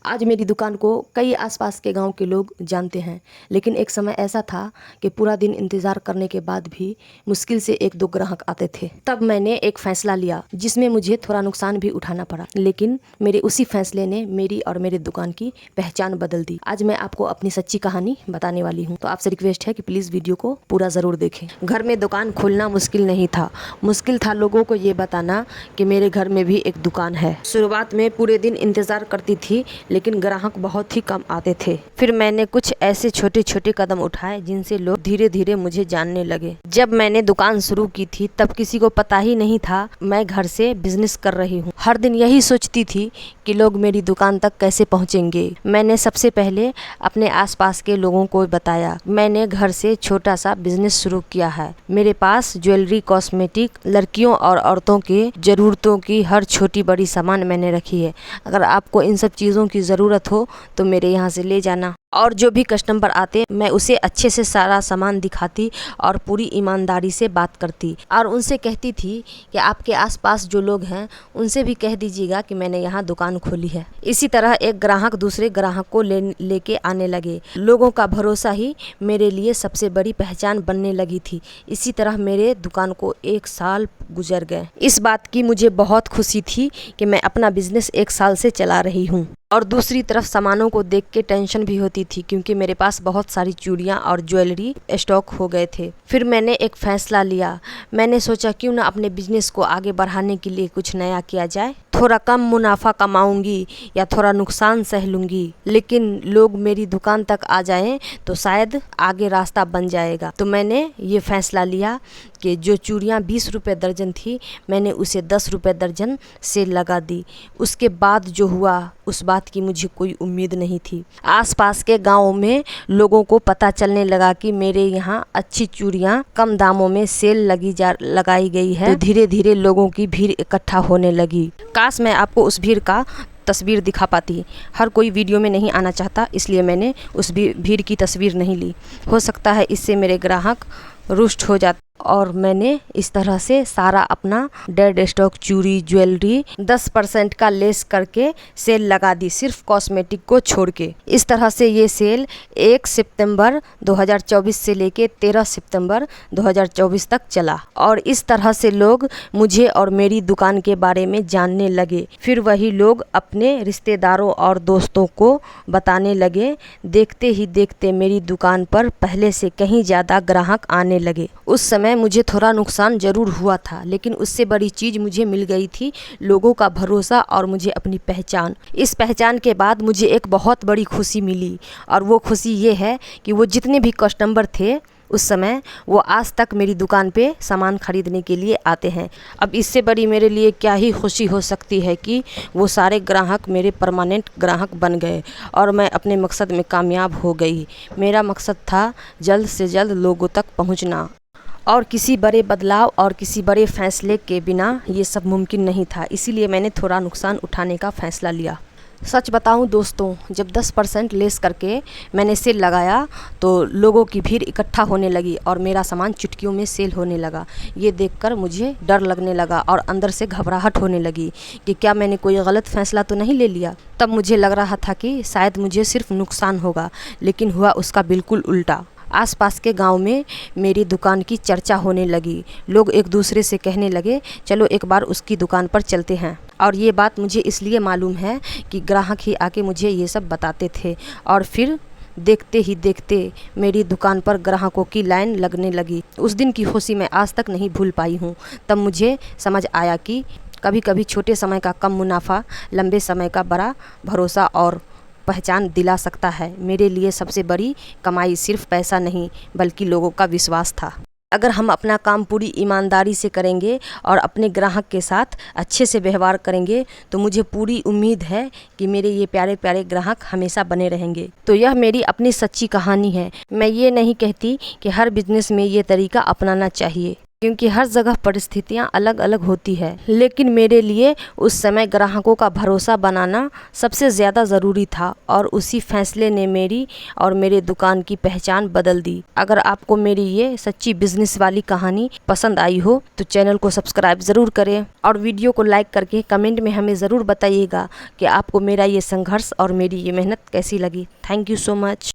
आज मेरी दुकान को कई आसपास के गांव के लोग जानते हैं, लेकिन एक समय ऐसा था कि पूरा दिन इंतज़ार करने के बाद भी मुश्किल से एक दो ग्राहक आते थे। तब मैंने एक फ़ैसला लिया जिसमें मुझे थोड़ा नुकसान भी उठाना पड़ा, लेकिन मेरे उसी फैसले ने मेरी और मेरे दुकान की पहचान बदल दी। आज मैं आपको अपनी सच्ची कहानी बताने वाली हूँ, तो आपसे रिक्वेस्ट है कि प्लीज़ वीडियो को पूरा ज़रूर देखें। घर में दुकान खोलना मुश्किल नहीं था, मुश्किल था लोगों को ये बताना कि मेरे घर में भी एक दुकान है। शुरुआत में पूरे दिन इंतज़ार करती थी, लेकिन ग्राहक बहुत ही कम आते थे। फिर मैंने कुछ ऐसे छोटे छोटे कदम उठाए जिनसे लोग धीरे धीरे मुझे जानने लगे। जब मैंने दुकान शुरू की थी तब किसी को पता ही नहीं था मैं घर से बिजनेस कर रही हूँ। हर दिन यही सोचती थी कि लोग मेरी दुकान तक कैसे पहुँचेंगे। मैंने सबसे पहले अपने आसपास के लोगों को बताया मैंने घर से छोटा सा बिजनेस शुरू किया है। मेरे पास ज्वेलरी, कॉस्मेटिक, लड़कियों और औरतों की ज़रूरतों की हर छोटी बड़ी सामान मैंने रखी है। अगर आपको इन सब चीज़ों की ज़रूरत हो तो मेरे यहाँ से ले जाना। और जो भी कस्टमर आते मैं उसे अच्छे से सारा सामान दिखाती और पूरी ईमानदारी से बात करती और उनसे कहती थी कि आपके आसपास जो लोग हैं उनसे भी कह दीजिएगा कि मैंने यहाँ दुकान खोली है। इसी तरह एक ग्राहक दूसरे ग्राहक को लेके आने लगे। लोगों का भरोसा ही मेरे लिए सबसे बड़ी पहचान बनने लगी थी। इसी तरह मेरे दुकान को 1 साल गुजर गए। इस बात की मुझे बहुत खुशी थी कि मैं अपना बिजनेस 1 साल से चला रही हूँ। और दूसरी तरफ सामानों को देख के टेंशन भी होती थी, क्योंकि मेरे पास बहुत सारी चूड़ियाँ और ज्वेलरी स्टॉक हो गए थे। फिर मैंने एक फ़ैसला लिया। मैंने सोचा क्यों ना अपने बिजनेस को आगे बढ़ाने के लिए कुछ नया किया जाए। थोड़ा कम मुनाफा कमाऊंगी या थोड़ा नुकसान सह लूँगी, लेकिन लोग मेरी दुकान तक आ जाएं तो शायद आगे रास्ता बन जाएगा। तो मैंने ये फ़ैसला लिया कि जो चूड़ियाँ 20 रुपये दर्जन थी मैंने उसे 10 रुपये दर्जन सेल लगा दी। उसके बाद जो हुआ उस बात की मुझे कोई उम्मीद नहीं थी। आसपास के गाँव में लोगों को पता चलने लगा कि मेरे यहाँ अच्छी चूड़ियाँ कम दामों में सेल लगाई गई है। तो धीरे धीरे लोगों की भीड़ इकट्ठा होने लगी। काश मैं आपको उस भीड़ का तस्वीर दिखा पाती। हर कोई वीडियो में नहीं आना चाहता, इसलिए मैंने उस भीड़ की तस्वीर नहीं ली। हो सकता है इससे मेरे ग्राहक रुष्ट हो जाते। और मैंने इस तरह से सारा अपना डेड स्टॉक चूड़ी ज्वेलरी 10% का लेस करके सेल लगा दी, सिर्फ कॉस्मेटिक को छोड़ के। इस तरह से ये सेल 1 सितंबर 2024 से लेके 13 सितंबर 2024 तक चला। और इस तरह से लोग मुझे और मेरी दुकान के बारे में जानने लगे। फिर वही लोग अपने रिश्तेदारों और दोस्तों को बताने लगे। देखते ही देखते मेरी दुकान पर पहले से कहीं ज़्यादा ग्राहक आने लगे। उस समय मुझे थोड़ा नुकसान ज़रूर हुआ था, लेकिन उससे बड़ी चीज़ मुझे मिल गई थी, लोगों का भरोसा और मुझे अपनी पहचान। इस पहचान के बाद मुझे एक बहुत बड़ी खुशी मिली, और वो खुशी ये है कि वो जितने भी कस्टमर थे उस समय वो आज तक मेरी दुकान पे सामान ख़रीदने के लिए आते हैं। अब इससे बड़ी मेरे लिए क्या ही खुशी हो सकती है कि वो सारे ग्राहक मेरे परमानेंट ग्राहक बन गए और मैं अपने मकसद में कामयाब हो गई। मेरा मकसद था जल्द से जल्द लोगों तक पहुंचना, और किसी बड़े बदलाव और किसी बड़े फैसले के बिना ये सब मुमकिन नहीं था। इसीलिए मैंने थोड़ा नुकसान उठाने का फ़ैसला लिया। सच बताऊं दोस्तों, जब 10% लेस करके मैंने सेल लगाया तो लोगों की भीड़ इकट्ठा होने लगी और मेरा सामान चुटकियों में सेल होने लगा। ये देखकर मुझे डर लगने लगा और अंदर से घबराहट होने लगी कि क्या मैंने कोई गलत फ़ैसला तो नहीं ले लिया। तब मुझे लग रहा था कि शायद मुझे सिर्फ नुकसान होगा, लेकिन हुआ उसका बिल्कुल उल्टा। आसपास के गांव में मेरी दुकान की चर्चा होने लगी। लोग एक दूसरे से कहने लगे चलो एक बार उसकी दुकान पर चलते हैं। और ये बात मुझे इसलिए मालूम है कि ग्राहक ही आके मुझे ये सब बताते थे। और फिर देखते ही देखते मेरी दुकान पर ग्राहकों की लाइन लगने लगी। उस दिन की खुशी मैं आज तक नहीं भूल पाई हूँ। तब मुझे समझ आया कि कभी कभी छोटे समय का कम मुनाफा लंबे समय का बड़ा भरोसा और पहचान दिला सकता है। मेरे लिए सबसे बड़ी कमाई सिर्फ पैसा नहीं बल्कि लोगों का विश्वास था। अगर हम अपना काम पूरी ईमानदारी से करेंगे और अपने ग्राहक के साथ अच्छे से व्यवहार करेंगे तो मुझे पूरी उम्मीद है कि मेरे ये प्यारे प्यारे ग्राहक हमेशा बने रहेंगे। तो यह मेरी अपनी सच्ची कहानी है। मैं ये नहीं कहती कि हर बिजनेस में ये तरीका अपनाना चाहिए। क्योंकि हर जगह परिस्थितियाँ अलग अलग होती है। लेकिन मेरे लिए उस समय ग्राहकों का भरोसा बनाना सबसे ज़्यादा ज़रूरी था और उसी फैसले ने मेरी और मेरे दुकान की पहचान बदल दी। अगर आपको मेरी ये सच्ची बिजनेस वाली कहानी पसंद आई हो तो चैनल को सब्सक्राइब ज़रूर करें और वीडियो को लाइक करके कमेंट में हमें ज़रूर बताइएगा कि आपको मेरा ये संघर्ष और मेरी ये मेहनत कैसी लगी। Thank you so much.